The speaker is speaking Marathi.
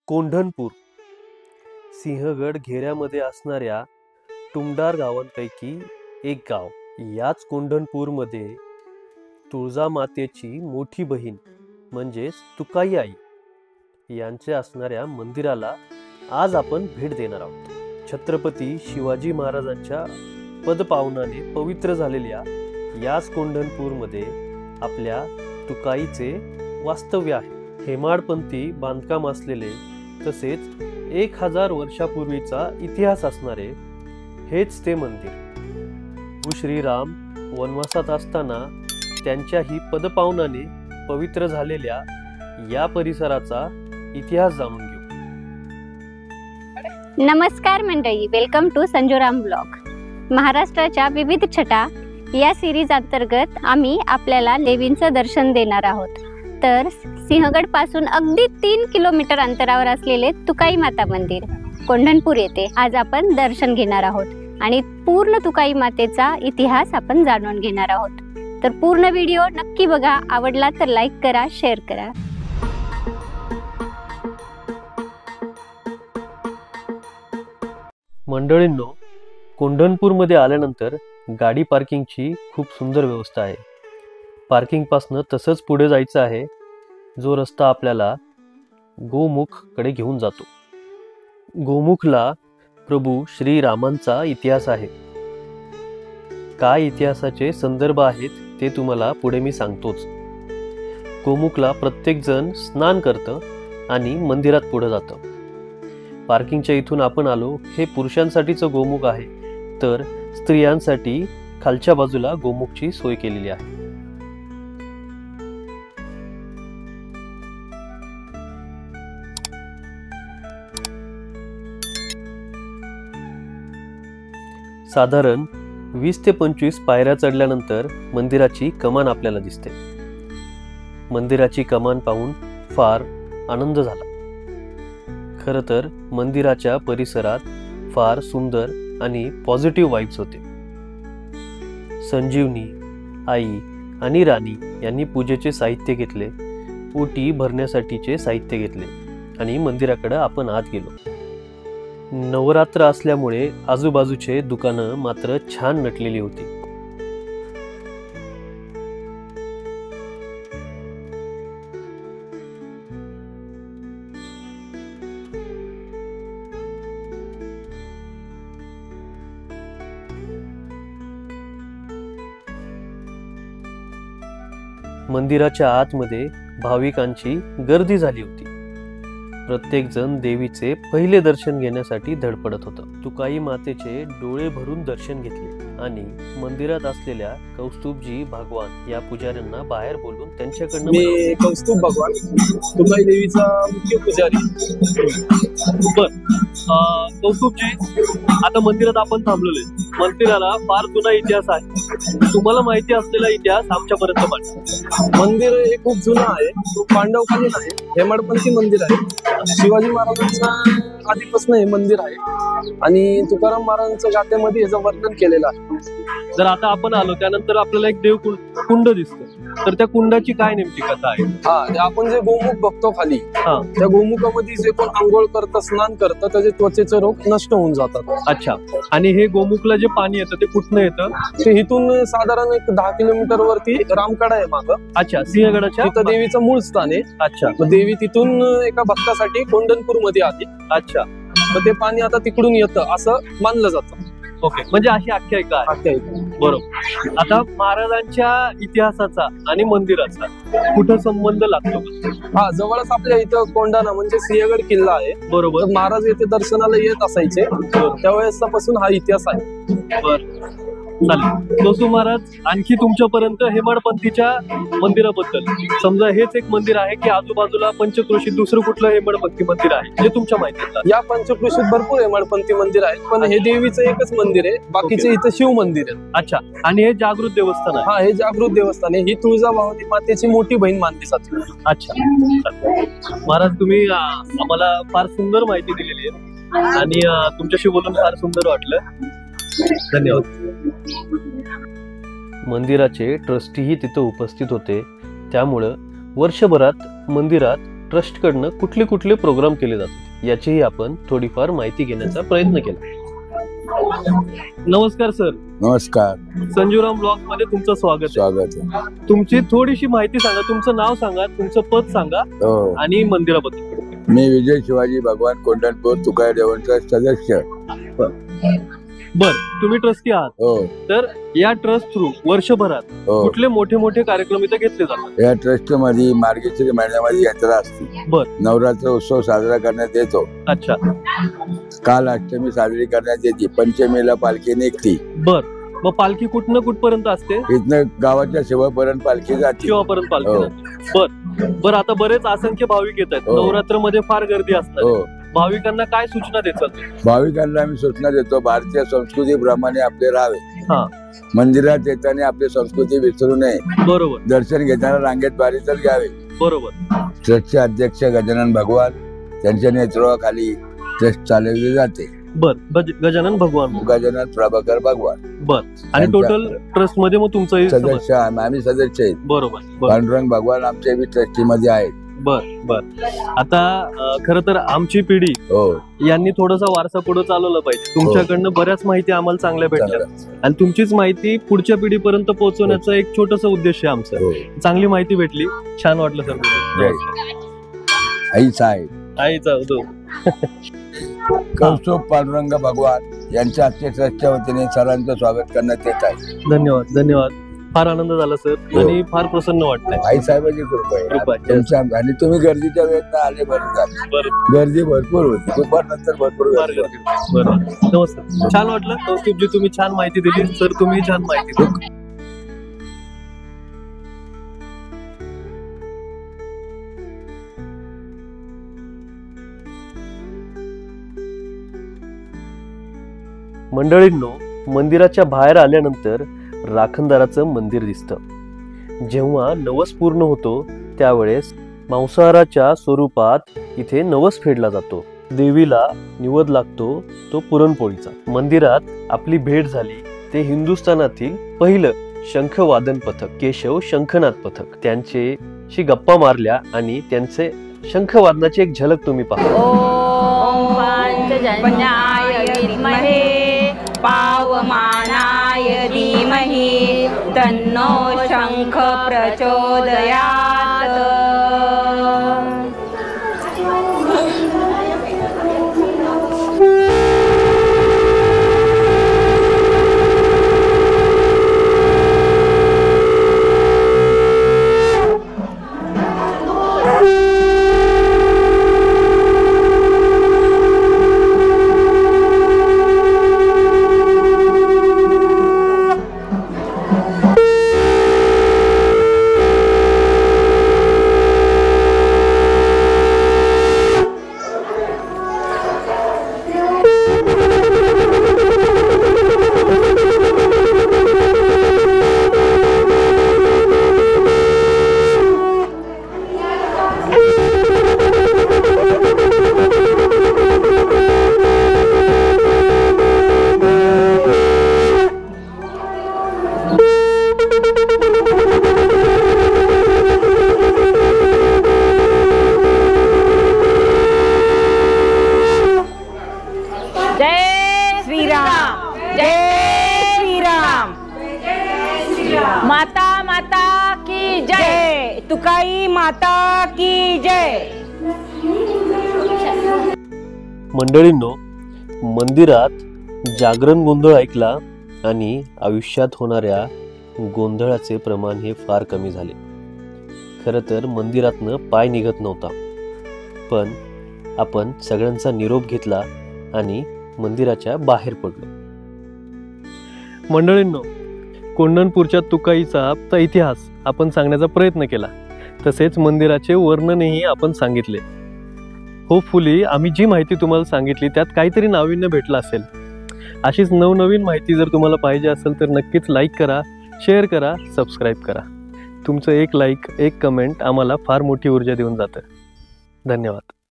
कोंढणपूर सिंहगड घेऱ्यामध्ये असणाऱ्या टुमदार गावांपैकी एक गाव. याच कोंढणपूरमध्ये तुळजामातेची मोठी बहीण म्हणजेच तुकाई आई यांचे असणाऱ्या मंदिराला आज आपण भेट देणार आहोत. छत्रपती शिवाजी महाराजांच्या पदपावनाने पवित्र झालेल्या याच कोंढणपूरमध्ये आपल्या तुकाईचे वास्तव्य आहे. हेमाडपंथी बांधकाम असलेले तसेच 1000 वर्षापूर्वीचा इतिहास असणारे हेच ते मंदिर. श्रीराम वनवासात असताना त्यांच्याही पदपावनाने पवित्र झालेल्या या परिसराचा इतिहास जाणून घेऊ. नमस्कार मंडळी, वेलकम टू संजोराम ब्लॉग. महाराष्ट्राच्या विविध छटा या सिरीज अंतर्गत आम्ही आपल्याला लेवींचं दर्शन देणार आहोत. तर सिंहगड पासून अगदी 3 किलोमीटर अंतरावर असलेले तुकाई माता मंदिर कोंढणपूर येथे आज आपण दर्शन घेणार आहोत आणि पूर्ण तुकाई मातेचा इतिहास आपण जाणून घेणार आहोत. तर पूर्ण व्हिडिओ नक्की बघा. आवडला तर लाईक करा, शेअर करा. मंडळींनो, कोंढणपूरमध्ये आल्यानंतर गाडी पार्किंगची खूप सुंदर व्यवस्था आहे. पार्किंगपासनं तसंच पुढे जायचं आहे. जो रस्ता आपल्याला गोमुखकडे घेऊन जातो. गोमुखला प्रभू श्रीरामांचा इतिहास आहे. काय इतिहासाचे संदर्भ आहेत ते तुम्हाला पुढे मी सांगतोच. गोमुखला प्रत्येक जण स्नान करतं आणि मंदिरात पुढे जातं. पार्किंगच्या इथून आपण आलो. हे पुरुषांसाठीचं गोमुख आहे, तर स्त्रियांसाठी खालच्या बाजूला गोमुखची सोय केलेली आहे. साधारण 20 ते 25 पायऱ्या चढल्यानंतर मंदिराची कमान आपल्याला दिसते. मंदिराची कमान पाहून फार आनंद झाला. खरं तर मंदिराच्या परिसरात फार सुंदर आणि पॉझिटिव्ह वाइब्स होते. संजीवनी, आई आणि राणी यांनी पूजेचे साहित्य घेतले. ओटी भरण्यासाठीचे साहित्य घेतले आणि मंदिराकडे आपण आत गेलो. नवरात्र असल्यामुळे आजूबाजूचे दुकानं मात्र छान नटलेली होती. मंदिराच्या आतमध्ये भाविकांची गर्दी झाली होती. प्रत्येक जण देवीचे पहिले दर्शन घेण्यासाठी धडपडत होतं. तुकाई मातेचे डोळे भरून दर्शन घेतले आणि मंदिरात असलेल्या कौस्तुभजी भगवान या पुजाऱ्यांना बाहेर बोलून त्यांच्याकडनं मी कौस्तुभ भगवान, तुकाई देवीचा मुख्य पुजारी. कौस्तुभजी, आता मंदिरात आपण थांबलेलो आहे. मंदिराला फार जुना इतिहास आहे. तुम्हाला माहिती असलेला इतिहास आमच्यापर्यंत पाठवा. मंदिर हे खूप जुनं आहे. पांडवकालीन आहे. हेमाडपंथी मंदिर आहे. शिवाजी महाराजांच्या आधीपासून हे मंदिर आहे आणि तुकाराम महाराजांच्या गाथेमध्ये याचं वर्णन केलेलं आहे. जर आता आपण आलो त्यानंतर आपल्याला एक देव कुंड दिसतो, तर त्या कुंडाची काय नेमकी कथा आहे? आपण जे गोमुख बघतो खाली, त्या गोमुखामध्ये जे कोण आंघोळ करतं, स्नान करतं, त्याचे त्वचेचे रोग नष्ट होऊन जातात. अच्छा. आणि हे गोमुखला जे पाणी येतं ते कुठनं येतं? ते इथून साधारण एक 10 किलोमीटर वरती रामकडा आहे मागं. अच्छा, सिंहगडाच्या तिथं देवीचं मूळ स्थान आहे. अच्छा. देवी तिथून एका भक्तासाठी कोंढणपूर मध्ये आली. अच्छा. मग ते पाणी आता तिकडून येतं असं मानलं जातं. ओके, म्हणजे अशी आख्यायिका आहे. बरोबर. आता महाराजांच्या इतिहासाचा आणि मंदिराचा कुठं संबंध लागतो? जवळच आपल्या इथं कोंढाणा म्हणजे सिंहगड किल्ला आहे. बरोबर. महाराज येथे दर्शनाला येत असायचे. त्यावेळेसपासून हा इतिहास आहे. बरं, चालेल. कौस्तुभ महाराज, आणखी तुमच्यापर्यंत हेमाडपंथीच्या मंदिराबद्दल, समजा हेच एक मंदिर आहे की आजूबाजूला पंचक्रोशीत दुसरं कुठलं हेमाडपंथी मंदिर आहे जे तुमच्या माहितीत? या पंचक्रोशीत भरपूर हेमाडपंथी मंदिर आहेत, पण हे देवीचं एकच मंदिर आहे. बाकीचे इथं शिव मंदिर आहे. अच्छा. आणि हे जागृत देवस्थान आहे? हे जागृत देवस्थान आहे. ही तुळजाभवानी मातेची मोठी बहीण मानली जाते. अच्छा. महाराज, तुम्ही आम्हाला फार सुंदर माहिती दिलेली आहे आणि तुमच्याशी बोलून फार सुंदर वाटलं. धन्यवाद. मंदिराचे ट्रस्टीही तिथे उपस्थित होते. त्यामुळं वर्षभरात मंदिरात ट्रस्टकडनं कुठले कुठले प्रोग्राम केले जातात याचीही आपण थोडीफार माहिती घेण्याचा प्रयत्न केला. नमस्कार सर. नमस्कार. संजूराम ब्लॉग मध्ये तुमचं स्वागत आहे. तुमची थोडीशी माहिती सांगा. तुमचं नाव सांगा, तुमचं पद सांगा आणि मंदिराबद्दल. मी विजय शिवाजी भगवान कोंढणपूर तुकाई देवण ट्रस्ट सदस्य. बर, तुम्ही ट्रस्टी आहात. तर या ट्रस्ट थ्रू वर्षभरात कुठले मोठे मोठे कार्यक्रम इथे घेतले जातात? या ट्रस्ट मध्ये मार्गशीर्ष महिन्यामध्ये यात्रा असते. बर. नवरात्र उत्सव साजरा करण्यात येतो. अच्छा. काल अष्टमी साजरी करण्यात येते. पंचमीला पालखी निघते. बर. मग पालखी कुठनं कुठपर्यंत असते? इथनं गावाच्या शिवापर्यंत पालखी जाते. शिवापर्यंत पालखी जाते. बर. आता बरेच असंख्य भाविक येत आहेत. नवरात्र मध्ये फार गर्दी असणार. भाविकांना काय सूचना देतात? भाविकांना आम्ही सूचना देतो, भारतीय संस्कृतीप्रमाणे आपले राहावे. मंदिरात येताना आपली संस्कृती विसरू नये. बरोबर. दर्शन घेताना रांगेत बारी तर घ्यावे. बरोबर. ट्रस्टचे अध्यक्ष गजानन भगवान त्यांच्या नेतृत्वाखाली ट्रस्ट चालवले जाते. बर. गजानन भगवान. गजानन प्रभाकर भगवान. बर. आणि टोटल ट्रस्ट मध्ये मग तुमचं सदस्य आम्ही सदस्य आहेत. बरोबर. पांडुरंग भगवान आमच्या ट्रस्टी मध्ये आहेत. बर. आता खर तर आमची पिढी यांनी थोडासा वारसा पुढे चालवला पाहिजे. तुमच्याकडनं बऱ्याच माहिती आम्हाला चांगल्या भेटल्या आणि तुमचीच माहिती पुढच्या पिढीपर्यंत पोहोचवण्याचा एक छोटासा उद्देश आहे आमचा. चांगली माहिती भेटली, छान वाटलं सर. आईचा कौस्तुभ पांडुरंग भगवान यांच्या आजच्या ट्रस्टच्या वतीने सरांचं स्वागत करण्यात येत आहे. धन्यवाद. फार आनंद झाला सर आणि फार प्रसन्न वाटतंय. आई साहेबांची कृपा आहे. आणि तुम्ही गर्दीच्या वेळेत आले. बरं झालं. गर्दी भरपूर होती. दुपारनंतर भरपूर गर्दी. नमस्कार. छान वाटलं कौस्तुभजी, तुम्ही छान माहिती दिली. सर तुम्ही छान माहिती दिली. मंडळींनो, मंदिराच्या बाहेर आल्यानंतर राखणदाराचं मंदिर दिसतं. जेव्हा नवस पूर्ण होतो त्यावेळेस मांसाहाराच्या स्वरूपात इथे नवस फेडला जातो. देवीला निवद लागतो तो पुरणपोळीचा. मंदिरात आपली भेट झाली ते हिंदुस्थानातील पहिलं शंखवादन पथक केशव शंखनाथ पथक त्यांच्याशी गप्पा मारल्या आणि त्यांचे शंखवादनाची एक झलक तुम्ही पहा. पावमानाय धीमहि तन्नो शंख प्रचोदयात्. माता माता की जय. तुकाई माता की जय. मंडळींनो, मंदिरात जागरण गोंधळ ऐकला आणि आयुष्यात होणाऱ्या गोंधळाचे प्रमाण हे फार कमी झाले. खरं तर मंदिरातनं पाय निघत नव्हता, पण आपण सगळ्यांचा निरोप घेतला आणि मंदिराच्या बाहेर पडलो. मंडळींनो, कोंढणपूरच्या तुकाईचा इतिहास आपण सांगण्याचा प्रयत्न केला. तसेच मंदिराचे वर्णनही आपण सांगितले. होपफुली आम्ही जी माहिती तुम्हाला सांगितली त्यात काहीतरी नाविन्य भेटलं असेल. अशीच नवनवीन माहिती जर तुम्हाला पाहिजे असेल तर नक्कीच लाईक करा, शेअर करा, सबस्क्राईब करा. तुमचं एक लाईक, एक कमेंट आम्हाला फार मोठी ऊर्जा देऊन जातं. धन्यवाद.